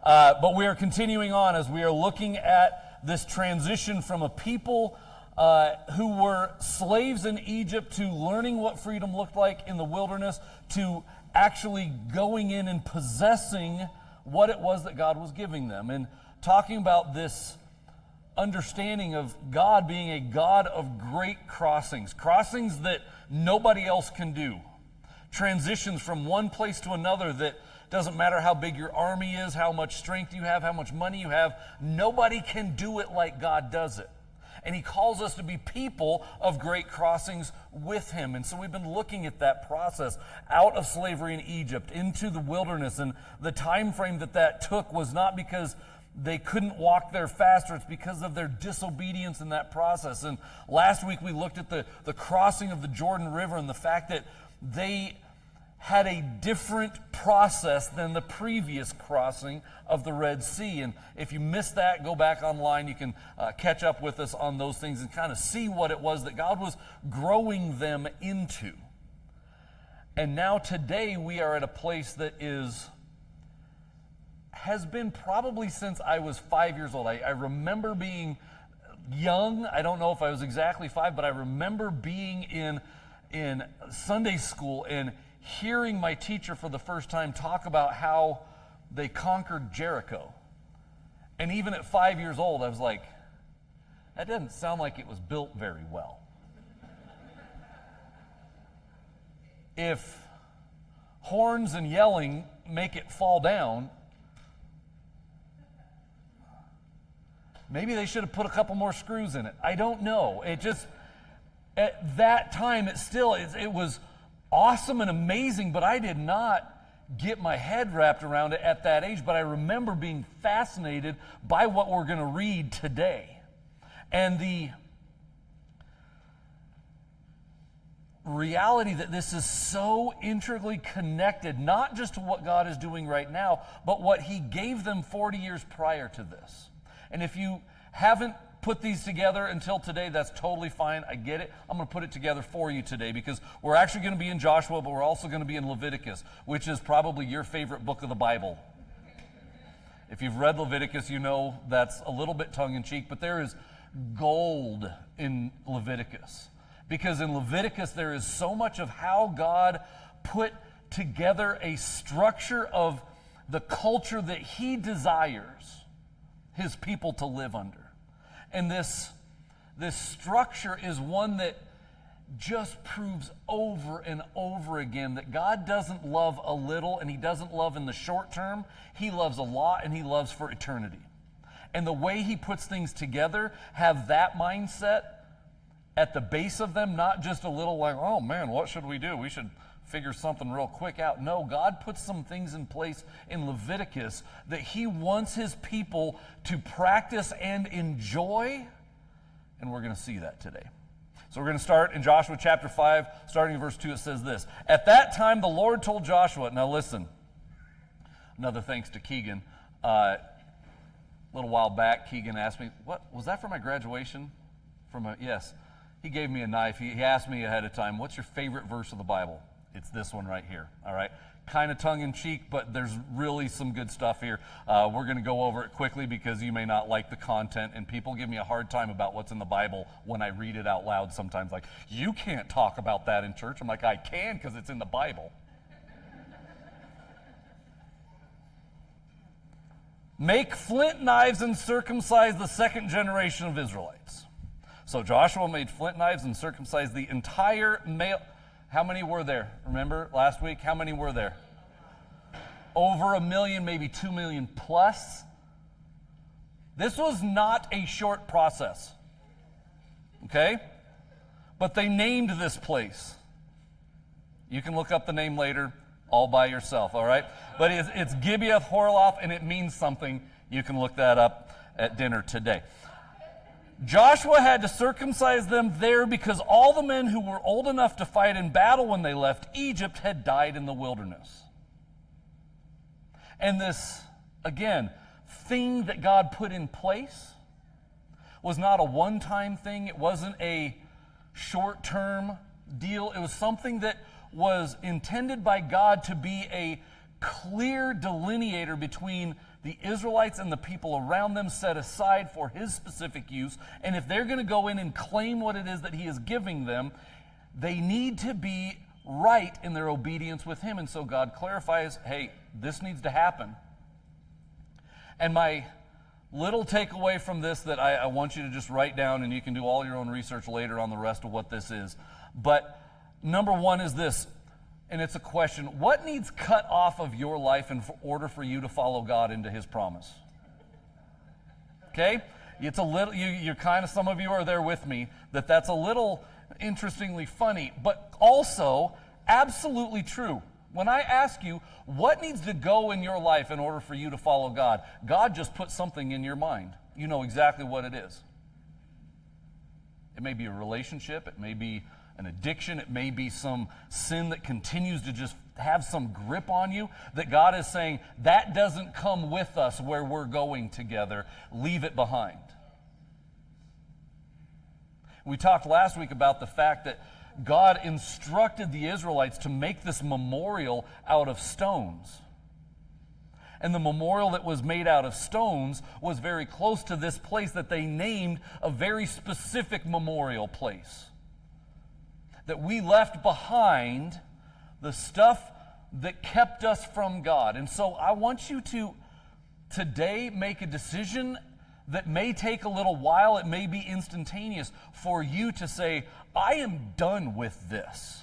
But we are continuing on as we are looking at this transition from a people who were slaves in Egypt to learning what freedom looked like in the wilderness to actually going in and possessing what it was that God was giving them. And talking about this understanding of God being a God of great crossings, crossings that nobody else can do, transitions from one place to another that doesn't matter how big your army is, how much strength you have, how much money you have, nobody can do it like God does it. And he calls us to be people of great crossings with him. And so we've been looking at that process out of slavery in Egypt into the wilderness, and the time frame that took was not because they couldn't walk there faster. It's because of their disobedience in that process. And last week we looked at the crossing of the Jordan River and the fact that they had a different process than the previous crossing of the Red Sea. And if you missed that, go back online. You can catch up with us on those things and kind of see what it was that God was growing them into. And now today we are at a place that has been probably since I was 5 years old. I remember being young. I don't know if I was exactly 5, but I remember being in Sunday school and hearing my teacher for the first time talk about how they conquered Jericho. And even at 5 years old, I was like, that doesn't sound like it was built very well. If horns and yelling make it fall down, maybe they should have put a couple more screws in it. I don't know. It just, at that time, it was awesome and amazing, but I did not get my head wrapped around it at that age. But I remember being fascinated by what we're going to read today. And the reality that this is so integrally connected, not just to what God is doing right now, but what he gave them 40 years prior to this. And if you haven't put these together until today, that's totally fine. I get it. I'm going to put it together for you today because we're actually going to be in Joshua, but we're also going to be in Leviticus, which is probably your favorite book of the Bible. If you've read Leviticus, you know that's a little bit tongue-in-cheek, but there is gold in Leviticus. Because in Leviticus, there is so much of how God put together a structure of the culture that he desires his people to live under. And this structure is one that just proves over and over again that God doesn't love a little, and he doesn't love in the short term. He loves a lot, and he loves for eternity. And the way he puts things together have that mindset at the base of them, not just a little like, oh man, what should we do? We should figure something real quick out. No, God puts some things in place in Leviticus that he wants his people to practice and enjoy, and we're going to see that today. So we're going to start in Joshua chapter 5, starting in verse 2. It says this: At that time the Lord told Joshua, now listen, another thanks to Keegan. A little while back, Keegan asked me, what was that for my graduation? Yes. He gave me a knife. He asked me ahead of time, what's your favorite verse of the Bible? It's this one right here, all right? Kind of tongue-in-cheek, but there's really some good stuff here. We're going to go over it quickly because you may not like the content, and people give me a hard time about what's in the Bible when I read it out loud sometimes. Like, you can't talk about that in church. I'm like, I can because it's in the Bible. Make flint knives and circumcise the second generation of Israelites. So Joshua made flint knives and circumcised the entire male. How many were there? Remember last week? How many were there? Over 1 million, maybe 2 million plus. This was not a short process. Okay? But they named this place. You can look up the name later all by yourself, all right? But it's Gibeath Horloth, and it means something. You can look that up at dinner today. Joshua had to circumcise them there because all the men who were old enough to fight in battle when they left Egypt had died in the wilderness. And this, again, thing that God put in place was not a one-time thing. It wasn't a short-term deal. It was something that was intended by God to be a clear delineator between the Israelites and the people around them set aside for his specific use. And if they're going to go in and claim what it is that he is giving them, they need to be right in their obedience with him. And so God clarifies, hey, this needs to happen. And my little takeaway from this that I want you to just write down, and you can do all your own research later on the rest of what this is. But number one is this, and it's a question: what needs cut off of your life in order for you to follow God into his promise? Okay? It's a little, you're kind of, some of you are there with me, that's a little interestingly funny, but also absolutely true. When I ask you, what needs to go in your life in order for you to follow God? God just put something in your mind. You know exactly what it is. It may be a relationship, it may be an addiction, it may be some sin that continues to just have some grip on you, that God is saying, that doesn't come with us where we're going together. Leave it behind. We talked last week about the fact that God instructed the Israelites to make this memorial out of stones. And the memorial that was made out of stones was very close to this place that they named a very specific memorial place. That we left behind the stuff that kept us from God. And so I want you to today make a decision that may take a little while, it may be instantaneous, for you to say, I am done with this.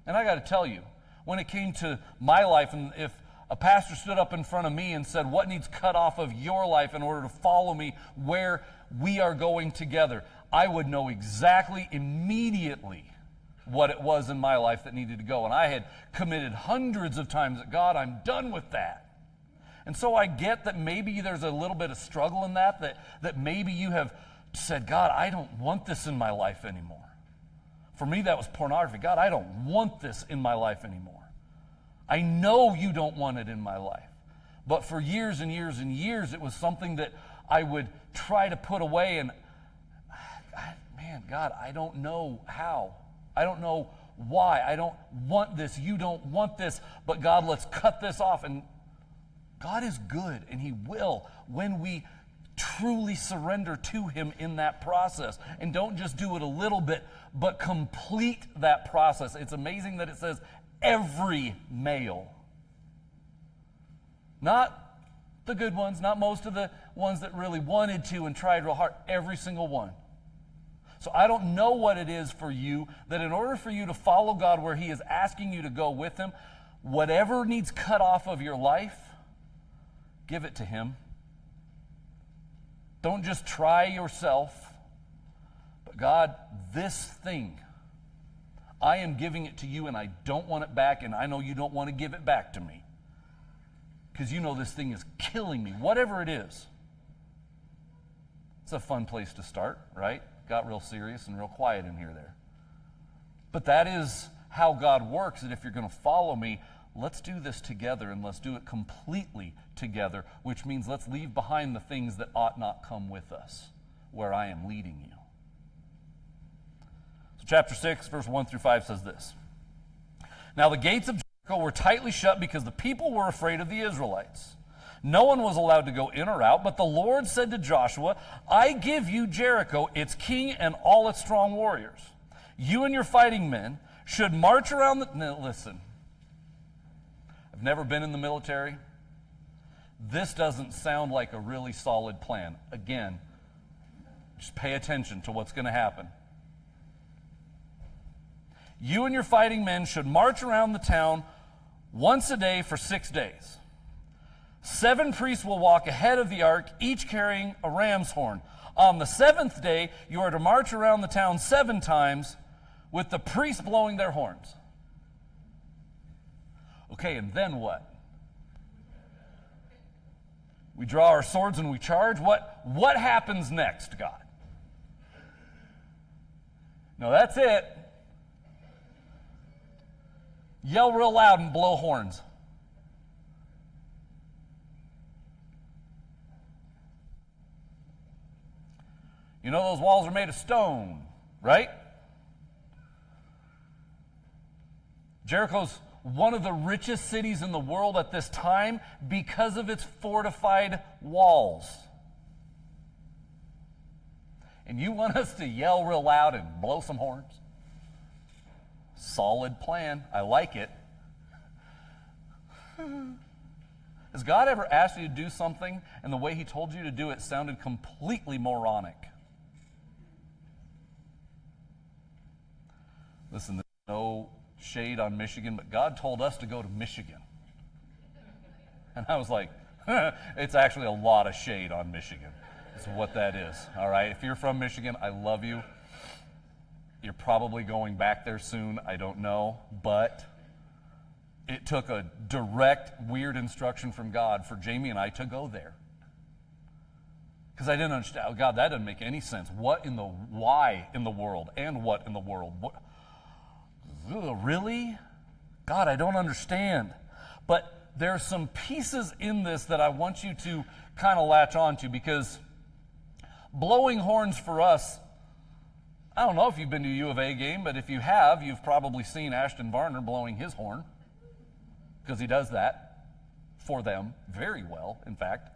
And I got to tell you, when it came to my life, and if a pastor stood up in front of me and said, what needs cut off of your life in order to follow me where we are going together, I would know exactly, immediately, what it was in my life that needed to go. And I had committed hundreds of times that, God, I'm done with that. And so I get that maybe there's a little bit of struggle in that maybe you have said, God, I don't want this in my life anymore. For me, that was pornography. God, I don't want this in my life anymore. I know you don't want it in my life. But for years and years and years, it was something that I would try to put away. And man, God, I don't know how. I don't know why. I don't want this. You don't want this. But God, let's cut this off. And God is good, and he will when we truly surrender to him in that process. And don't just do it a little bit, but complete that process. It's amazing that it says every male. Not the good ones, not most of the ones that really wanted to and tried real hard. Every single one. So I don't know what it is for you, that in order for you to follow God where he is asking you to go with him, whatever needs cut off of your life, give it to him. Don't just try yourself. But God, this thing, I am giving it to you and I don't want it back, and I know you don't want to give it back to me. Because you know this thing is killing me, whatever it is. It's a fun place to start, right? Got real serious and real quiet in here there. But that is how God works, that if you're going to follow me, let's do this together, and let's do it completely together, which means let's leave behind the things that ought not come with us where I am leading you. So chapter 6, verse 1 through 5 says this. Now the gates of Jericho were tightly shut because the people were afraid of the Israelites. No one was allowed to go in or out, but the Lord said to Joshua, I give you Jericho, its king, and all its strong warriors. You and your fighting men should march around the... Now, listen. I've never been in the military. This doesn't sound like a really solid plan. Again, just pay attention to what's going to happen. You and your fighting men should march around the town once a day for 6 days. 7 priests will walk ahead of the ark, each carrying a ram's horn. On the 7th day, you are to march around the town 7 times with the priests blowing their horns. Okay, and then what? We draw our swords and we charge. What happens next, God? No, that's it. Yell real loud and blow horns. You know those walls are made of stone, right? Jericho's one of the richest cities in the world at this time because of its fortified walls. And you want us to yell real loud and blow some horns? Solid plan. I like it. Has God ever asked you to do something and the way he told you to do it sounded completely moronic? Listen, there's no shade on Michigan, but God told us to go to Michigan. And I was like, it's actually a lot of shade on Michigan. That's what that is, all right? If you're from Michigan, I love you. You're probably going back there soon, I don't know, but it took a direct, weird instruction from God for Jamie and I to go there. Because I didn't understand. Oh, God, that doesn't make any sense. Why in the world? And what in the world? What? Really? God, I don't understand. But there are some pieces in this that I want you to kind of latch on to, because blowing horns for us, I don't know if you've been to a U of A game, but if you have, you've probably seen Ashton Varner blowing his horn, because he does that for them very well, in fact.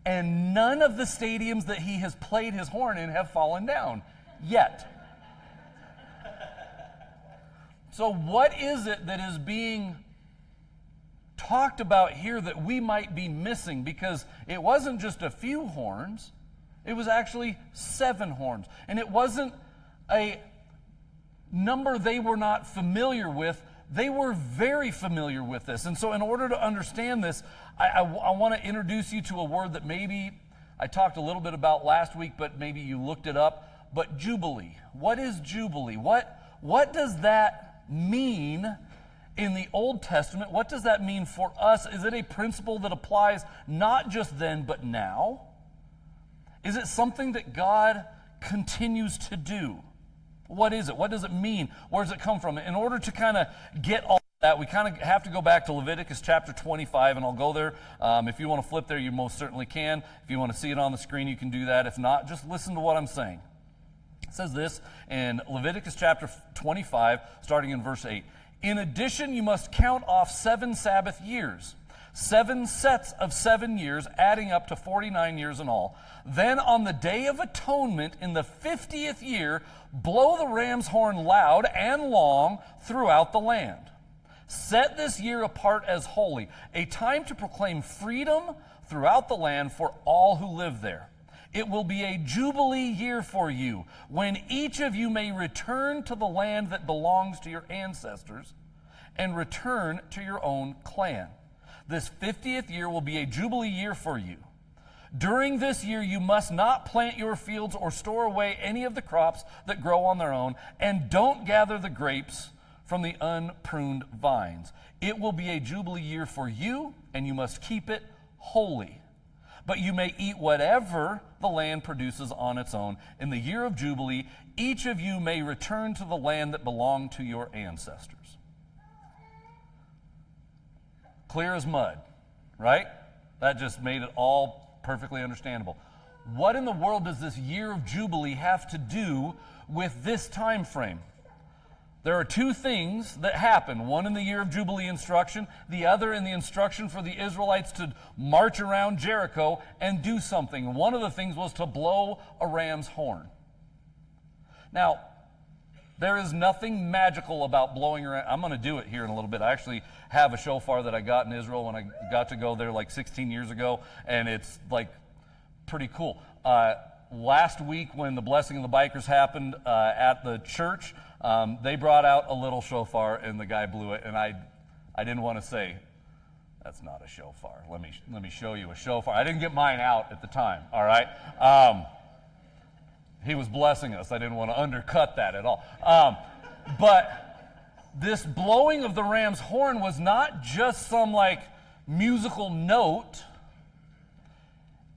And none of the stadiums that he has played his horn in have fallen down yet. So what is it that is being talked about here that we might be missing? Because it wasn't just a few horns, it was actually 7 horns. And it wasn't a number they were not familiar with. They were very familiar with this. And so in order to understand this, I want to introduce you to a word that maybe I talked a little bit about last week, but maybe you looked it up. But Jubilee. What is Jubilee? What does that mean in the Old Testament? What does that mean for us? Is it a principle that applies not just then, but now? Is it something that God continues to do? What is it? What does it mean? Where does it come from? In order to kind of get all that, we kind of have to go back to Leviticus chapter 25, and I'll go there. If you want to flip there, you most certainly can. If you want to see it on the screen, you can do that. If not, just listen to what I'm saying. It says this in Leviticus chapter 25, starting in verse 8. In addition, you must count off 7 Sabbath years, 7 sets of 7 years, adding up to 49 years in all. Then on the Day of Atonement, in the 50th year, blow the ram's horn loud and long throughout the land. Set this year apart as holy, a time to proclaim freedom throughout the land for all who live there. It will be a jubilee year for you, when each of you may return to the land that belongs to your ancestors and return to your own clan. This 50th year will be a jubilee year for you. During this year, you must not plant your fields or store away any of the crops that grow on their own, and don't gather the grapes from the unpruned vines. It will be a jubilee year for you, and you must keep it holy. But you may eat whatever the land produces on its own. In the year of Jubilee, each of you may return to the land that belonged to your ancestors. Clear as mud, right? That just made it all perfectly understandable. What in the world does this year of Jubilee have to do with this time frame? There are 2 things that happen, one in the year of Jubilee instruction, the other in the instruction for the Israelites to march around Jericho and do something. One of the things was to blow a ram's horn. Now, there is nothing magical about blowing around. I'm going to do it here in a little bit. I actually have a shofar that I got in Israel when I got to go there like 16 years ago, and it's like pretty cool. Last week when the blessing of the bikers happened at the church, they brought out a little shofar and the guy blew it, and I didn't want to say, that's not a shofar. Let me show you a shofar. I didn't get mine out at the time, all right? He was blessing us. I didn't want to undercut that at all. But this blowing of the ram's horn was not just some like musical note.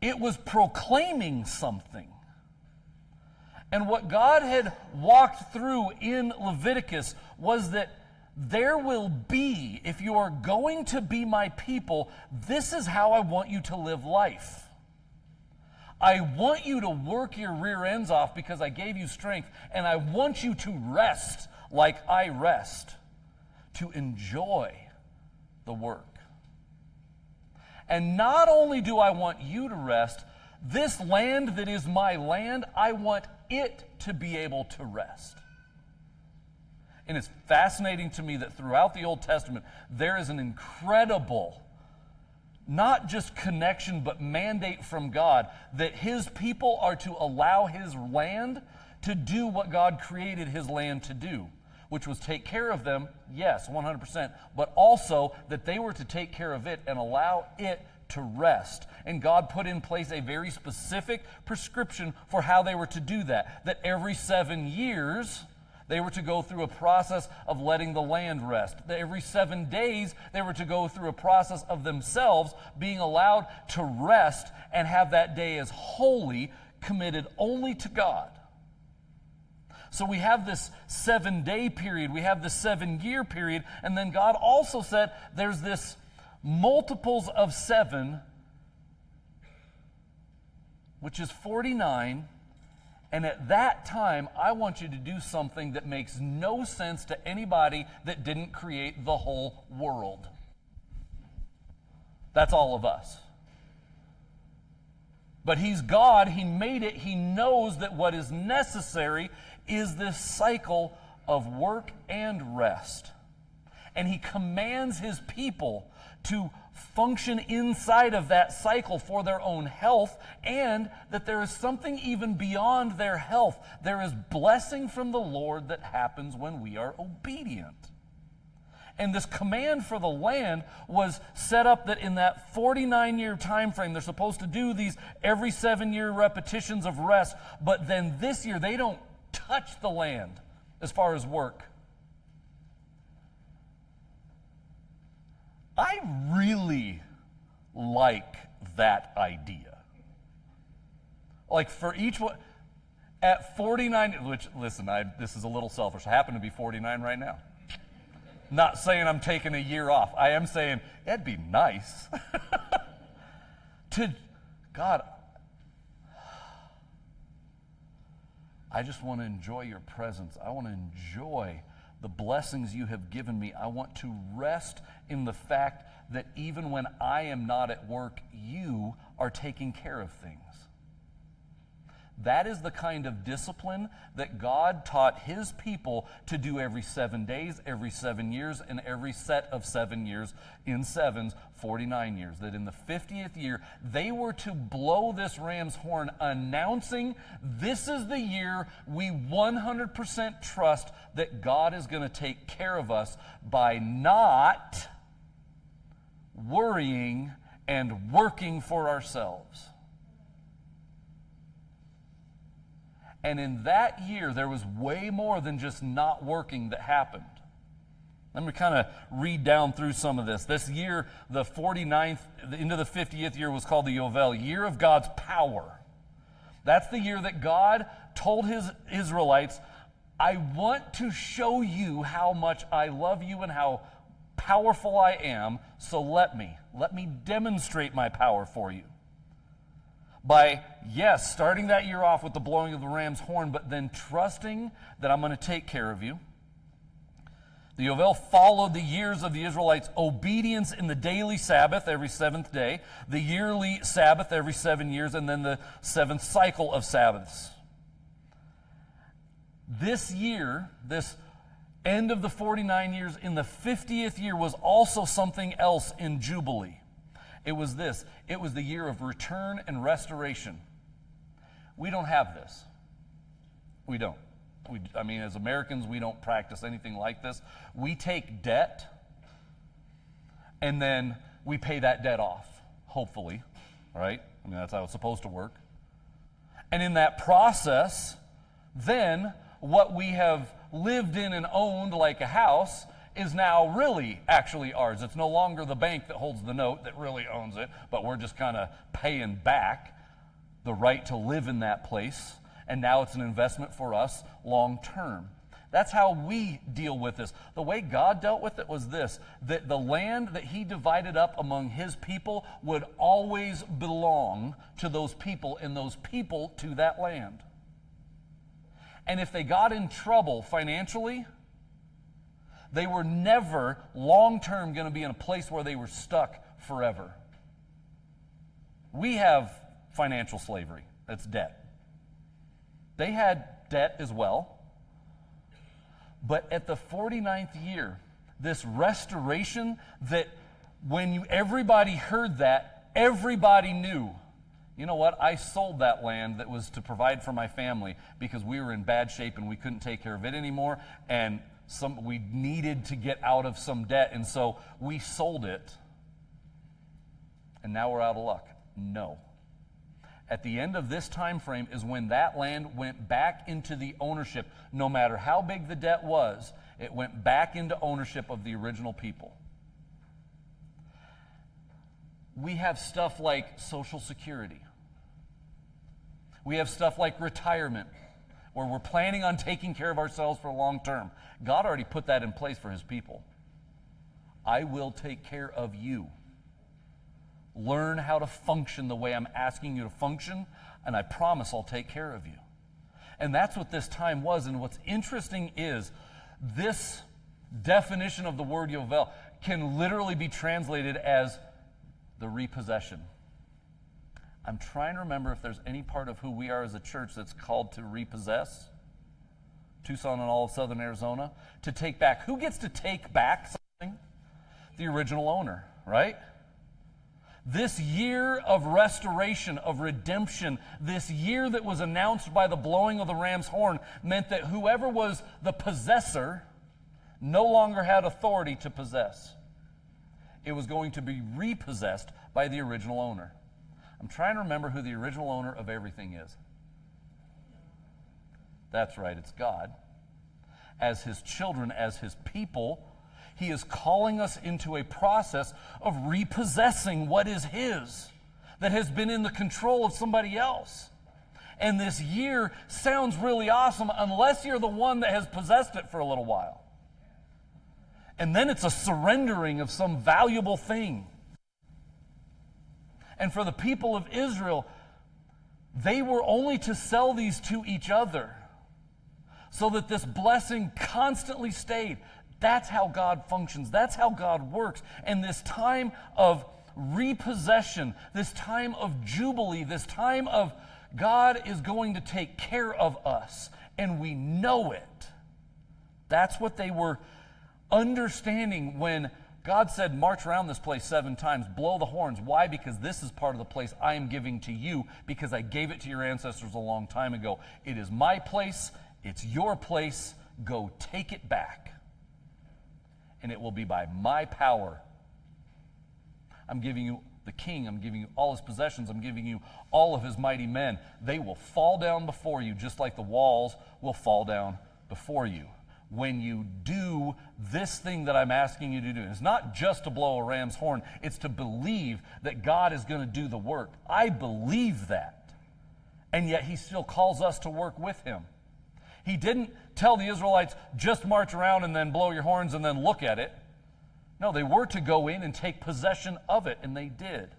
It was proclaiming something. And what God had walked through in Leviticus was that there will be, if you are going to be my people, this is how I want you to live life. I want you to work your rear ends off because I gave you strength, and I want you to rest like I rest. to enjoy the work. And not only do I want you to rest, this land that is my land, I want it to be able to rest. And it's fascinating to me that throughout the Old Testament, there is an incredible, not just connection, but mandate from God that his people are to allow his land to do what God created his land to do, which was take care of them, yes, 100%, but also that they were to take care of it and allow it to rest. And God put in place a very specific prescription for how they were to do that, that every 7 years, they were to go through a process of letting the land rest. Every 7 days, they were to go through a process of themselves being allowed to rest and have that day as holy, committed only to God. So we have this 7-day period, we have this 7-year period, and then God also said there's this multiples of 7, which is 49. And at that time, I want you to do something that makes no sense to anybody that didn't create the whole world. That's all of us. But he's God, he made it, he knows that what is necessary is this cycle of work and rest. And he commands his people to function inside of that cycle for their own health, and that there is something even beyond their health. There is blessing from the Lord that happens when we are obedient. And this command for the land was set up that in that 49-year time frame, they're supposed to do these every 7-year repetitions of rest, but then this year they don't touch the land as far as work. I really like that idea. Like for each one, at 49, which, listen, this is a little selfish. I happen to be 49 right now. Not saying I'm taking a year off. I am saying it'd be nice. God, I just want to enjoy your presence. I want to enjoy the blessings you have given me. I want to rest in the fact that even when I am not at work, you are taking care of things. That is the kind of discipline that God taught his people to do every 7 days, every 7 years, and every set of 7 years in sevens, 49 years. That in the 50th year, they were to blow this ram's horn, announcing this is the year we 100% trust that God is going to take care of us by not worrying and working for ourselves. And in that year, there was way more than just not working that happened. Let me kind of read down through some of this. This year, the 49th into the 50th year was called the Yovel, year of God's power. That's the year that God told his Israelites, I want to show you how much I love you and how powerful I am, so let me demonstrate my power for you. By, yes, starting that year off with the blowing of the ram's horn, but then trusting that I'm going to take care of you. The Yovel followed the years of the Israelites' obedience in the daily Sabbath every 7th day, the yearly Sabbath every 7 years, and then the 7th cycle of Sabbaths. This year, this end of the 49 years, in the 50th year was also something else in Jubilee. It was this. It was the year of return and restoration. We don't have this. We don't. As Americans, we don't practice anything like this. We take debt, and then we pay that debt off, hopefully, right? That's how it's supposed to work. And in that process, then what we have lived in and owned like a house is now really actually ours. It's no longer the bank that holds the note that really owns it, but we're just kind of paying back the right to live in that place, and now it's an investment for us long term. That's how we deal with this. The way God dealt with it was this, that the land that he divided up among his people would always belong to those people, and those people to that land. And if they got in trouble financially, They were never long-term going to be in a place where they were stuck forever. We have financial slavery. That's debt. They had debt as well. But at the 49th year, this restoration that when everybody heard that, everybody knew, you know what, I sold that land that was to provide for my family because we were in bad shape and we couldn't take care of it anymore, and we needed to get out of some debt, and so we sold it, and now we're out of luck. No. At the end of this time frame is when that land went back into the ownership. No matter how big the debt was, it went back into ownership of the original people. We have stuff like Social Security. We have stuff like retirement, where we're planning on taking care of ourselves for long term. God already put that in place for his people. I will take care of you. Learn how to function the way I'm asking you to function, and I promise I'll take care of you. And that's what this time was. And what's interesting is this definition of the word Yovel can literally be translated as the repossession. I'm trying to remember if there's any part of who we are as a church that's called to repossess. Tucson and all of southern Arizona. To take back. Who gets to take back something? The original owner, right? This year of restoration, of redemption, this year that was announced by the blowing of the ram's horn meant that whoever was the possessor no longer had authority to possess. It was going to be repossessed by the original owner. I'm trying to remember who the original owner of everything is. That's right, it's God. As his children, as his people, he is calling us into a process of repossessing what is his, that has been in the control of somebody else. And this year sounds really awesome unless you're the one that has possessed it for a little while. And then it's a surrendering of some valuable thing. And for the people of Israel, they were only to sell these to each other so that this blessing constantly stayed. That's how God functions. That's how God works. And this time of repossession, this time of jubilee, this time of God is going to take care of us, and we know it. That's what they were understanding when God said, march around this place 7 times, blow the horns. Why? Because this is part of the place I am giving to you, because I gave it to your ancestors a long time ago. It is my place. It's your place. Go take it back. And it will be by my power. I'm giving you the king. I'm giving you all his possessions. I'm giving you all of his mighty men. They will fall down before you, just like the walls will fall down before you. When you do this thing that I'm asking you to do, it's not just to blow a ram's horn, it's to believe that God is going to do the work. I believe that. And yet he still calls us to work with him. He didn't tell the Israelites, just march around and then blow your horns and then look at it. No, they were to go in and take possession of it, and they did.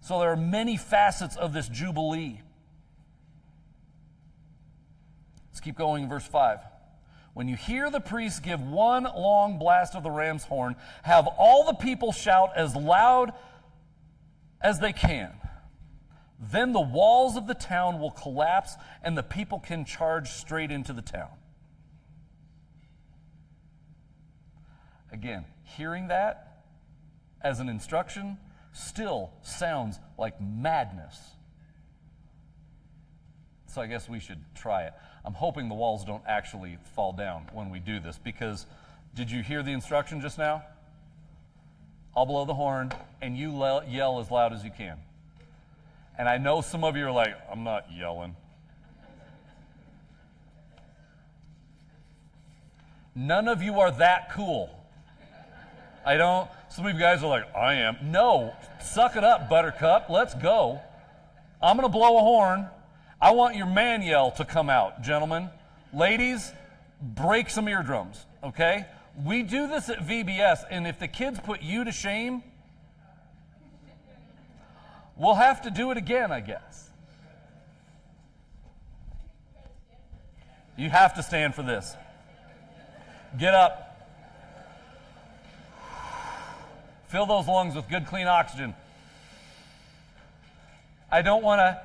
So there are many facets of this Jubilee. Let's keep going in verse 5. When you hear the priests give one long blast of the ram's horn, have all the people shout as loud as they can. Then the walls of the town will collapse and the people can charge straight into the town. Again, hearing that as an instruction still sounds like madness. So I guess we should try it. I'm hoping the walls don't actually fall down when we do this, because did you hear the instruction just now? I'll blow the horn and you yell as loud as you can. And I know some of you are like, I'm not yelling. None of you are that cool. Some of you guys are like, I am. No, suck it up, buttercup. Let's go. I'm going to blow a horn. I want your man yell to come out, gentlemen. Ladies, break some eardrums, okay? We do this at VBS, and if the kids put you to shame, we'll have to do it again, I guess. You have to stand for this. Get up. Fill those lungs with good, clean oxygen. I don't want to.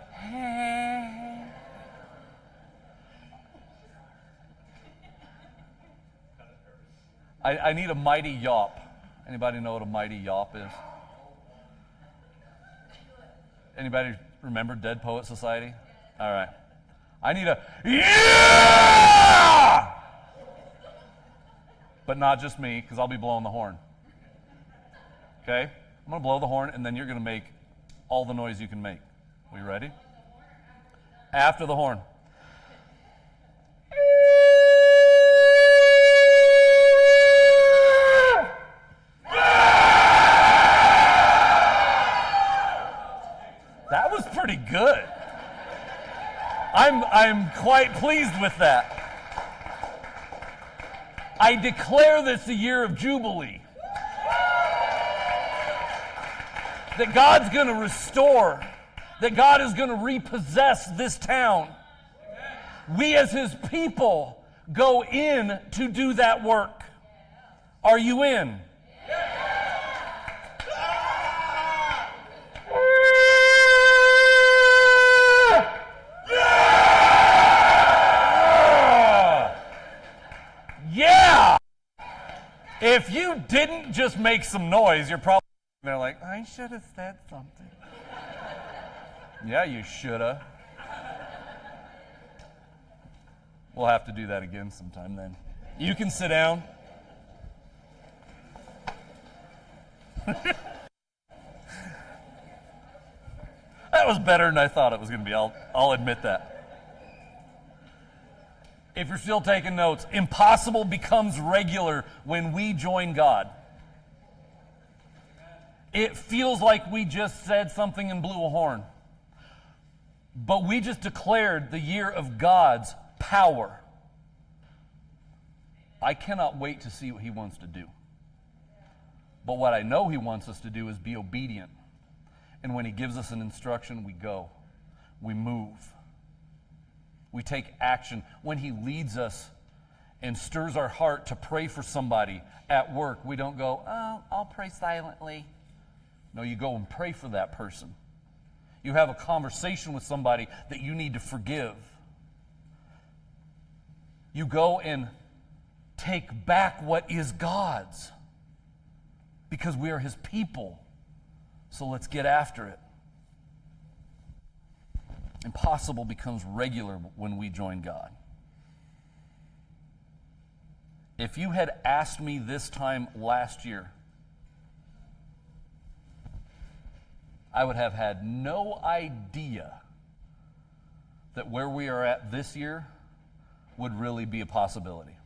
I need a mighty yawp. Anybody know what a mighty yawp is? Anybody remember Dead Poet Society? All right. I need a yeah! But not just me, because I'll be blowing the horn. Okay? I'm going to blow the horn, and then you're going to make all the noise you can make. We ready? After the horn. That was pretty good. I'm quite pleased with that. I declare this a year of Jubilee. That God's going to restore. That God is going to repossess this town. We as His people go in to do that work. Are you in? Yeah! If you didn't just make some noise, you're probably there like, I should have said something. Yeah, you shoulda. We'll have to do that again sometime then. You can sit down. That was better than I thought it was going to be. I'll admit that. If you're still taking notes, impossible becomes regular when we join God. It feels like we just said something and blew a horn. But we just declared the year of God's power. I cannot wait to see what He wants to do. But what I know He wants us to do is be obedient. And when He gives us an instruction, we go. We move. We take action. When He leads us and stirs our heart to pray for somebody at work, we don't go, oh, I'll pray silently. No, you go and pray for that person. You have a conversation with somebody that you need to forgive. You go and take back what is God's, because we are His people. So let's get after it. Impossible becomes regular when we join God. If you had asked me this time last year, I would have had no idea that where we are at this year would really be a possibility.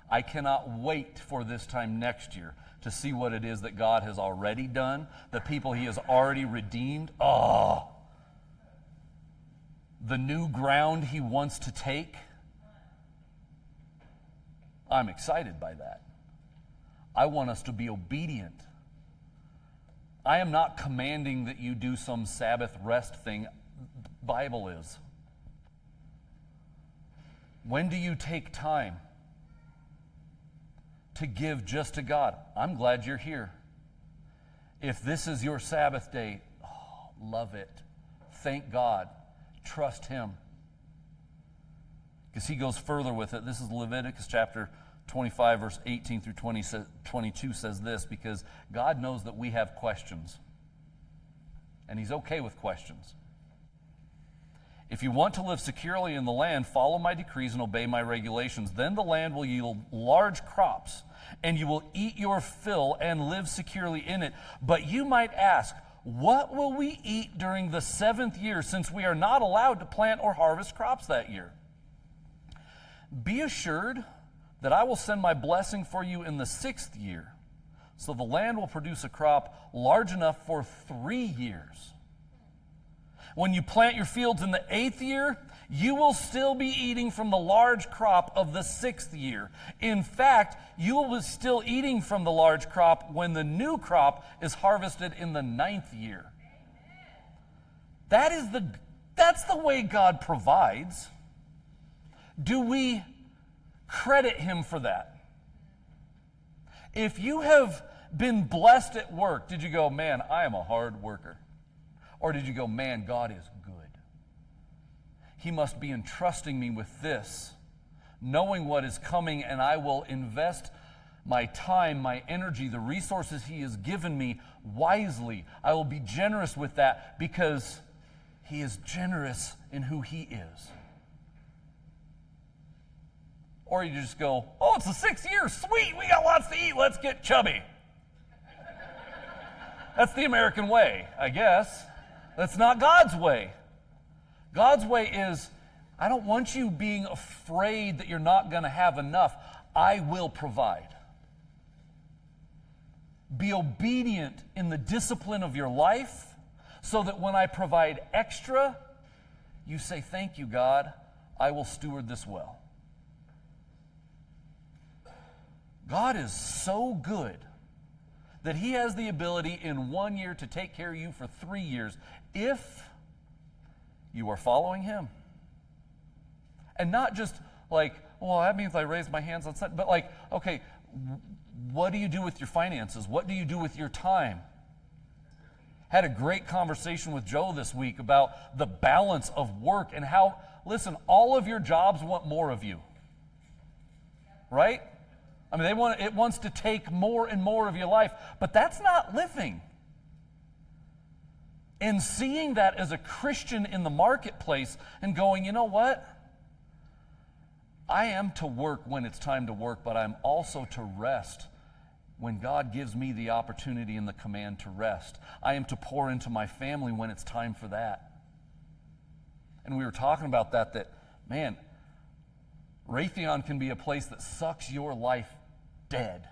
I cannot wait for this time next year to see what it is that God has already done, the people He has already redeemed. Oh, the new ground He wants to take. I'm excited by that. I want us to be obedient. I am not commanding that you do some Sabbath rest thing. The Bible is. When do you take time to give just to God? I'm glad you're here. If this is your Sabbath day, oh, love it. Thank God. Trust Him. Because He goes further with it. This is Leviticus chapter 25, verse 18 through 22 says this, because God knows that we have questions. And He's okay with questions. If you want to live securely in the land, follow my decrees and obey my regulations. Then the land will yield large crops, and you will eat your fill and live securely in it. But you might ask, what will we eat during the 7th year, since we are not allowed to plant or harvest crops that year? Be assured that I will send my blessing for you in the 6th year, so the land will produce a crop large enough for 3 years. When you plant your fields in the 8th year, you will still be eating from the large crop of the 6th year. In fact, you will be still eating from the large crop when the new crop is harvested in the 9th year. That's the way God provides. Do we credit him for that. If you have been blessed at work, did you go, man, I am a hard worker? Or did you go, man, God is good. He must be entrusting me with this, knowing what is coming, and I will invest my time, my energy, the resources he has given me wisely. I will be generous with that because he is generous in who he is. Or you just go, oh, it's the 6th year, sweet, we got lots to eat, let's get chubby. That's the American way, I guess. That's not God's way. God's way is, I don't want you being afraid that you're not going to have enough. I will provide. Be obedient in the discipline of your life so that when I provide extra, you say, thank you, God, I will steward this well. God is so good that he has the ability in 1 year to take care of you for 3 years if you are following him. And not just like, well, that means I raise my hands on Sunday, but like, okay, what do you do with your finances? What do you do with your time? Had a great conversation with Joe this week about the balance of work and how, listen, all of your jobs want more of you. Right? I mean, it wants to take more and more of your life, but that's not living. And seeing that as a Christian in the marketplace and going, you know what? I am to work when it's time to work, but I'm also to rest when God gives me the opportunity and the command to rest. I am to pour into my family when it's time for that. And we were talking about that man, Raytheon can be a place that sucks your life dead.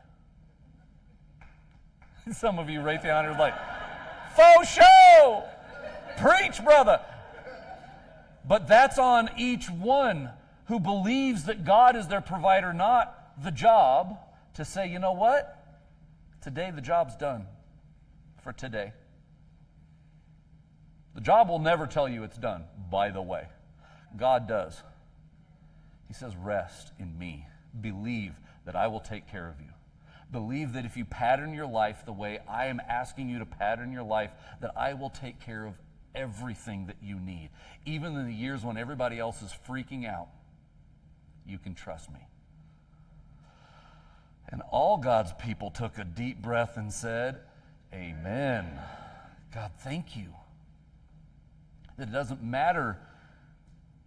Some of you Raytheoners like, faux show! Preach, brother! But that's on each one who believes that God is their provider, not the job, to say, you know what? Today the job's done for today. The job will never tell you it's done, by the way. God does. He says, rest in me. Believe that I will take care of you. Believe that if you pattern your life the way I am asking you to pattern your life, that I will take care of everything that you need. Even in the years when everybody else is freaking out, you can trust me. And all God's people took a deep breath and said, amen. God, thank you. That it doesn't matter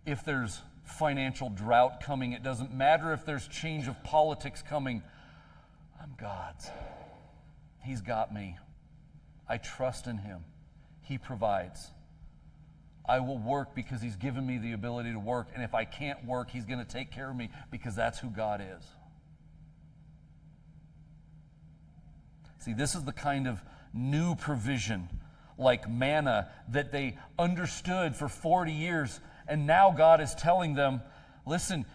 if there's financial drought coming. It doesn't matter if there's change of politics coming. I'm God's. He's got me. I trust in him. He provides. I will work because he's given me the ability to work. And if I can't work, he's going to take care of me because that's who God is. See, this is the kind of new provision, like manna, that they understood for 40 years. And now God is telling them, listen,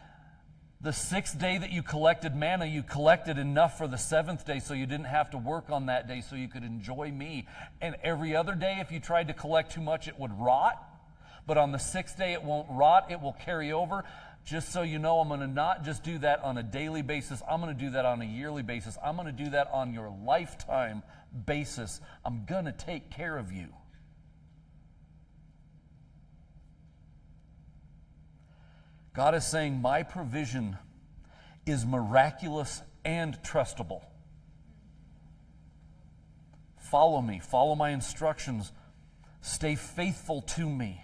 the 6th day that you collected manna, you collected enough for the 7th day so you didn't have to work on that day so you could enjoy me. And every other day, if you tried to collect too much, it would rot. But on the 6th day, it won't rot. It will carry over. Just so you know, I'm going to not just do that on a daily basis. I'm going to do that on a yearly basis. I'm going to do that on your lifetime basis. I'm going to take care of you. God is saying, my provision is miraculous and trustable. Follow me. Follow my instructions. Stay faithful to me.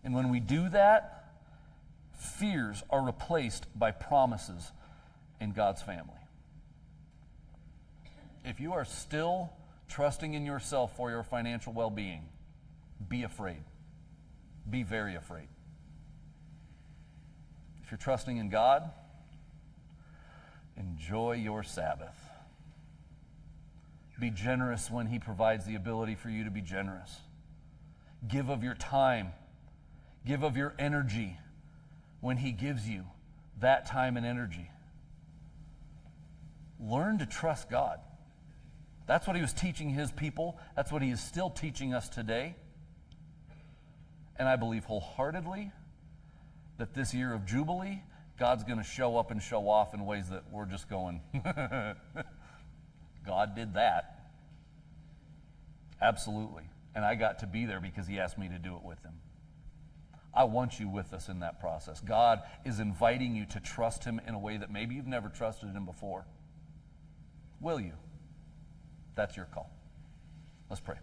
And when we do that, fears are replaced by promises in God's family. If you are still trusting in yourself for your financial well-being, be afraid. Be very afraid. If you're trusting in God, enjoy your Sabbath. Be generous when he provides the ability for you to be generous. Give of your time. Give of your energy when he gives you that time and energy. Learn to trust God. That's what he was teaching his people. That's what he is still teaching us today. And I believe wholeheartedly that this year of Jubilee God's going to show up and show off in ways that we're just going, God did that. Absolutely. And I got to be there because he asked me to do it with him. I want you with us in that process. God is inviting you to trust him in a way that maybe you've never trusted him before. Will you? That's your call. Let's pray.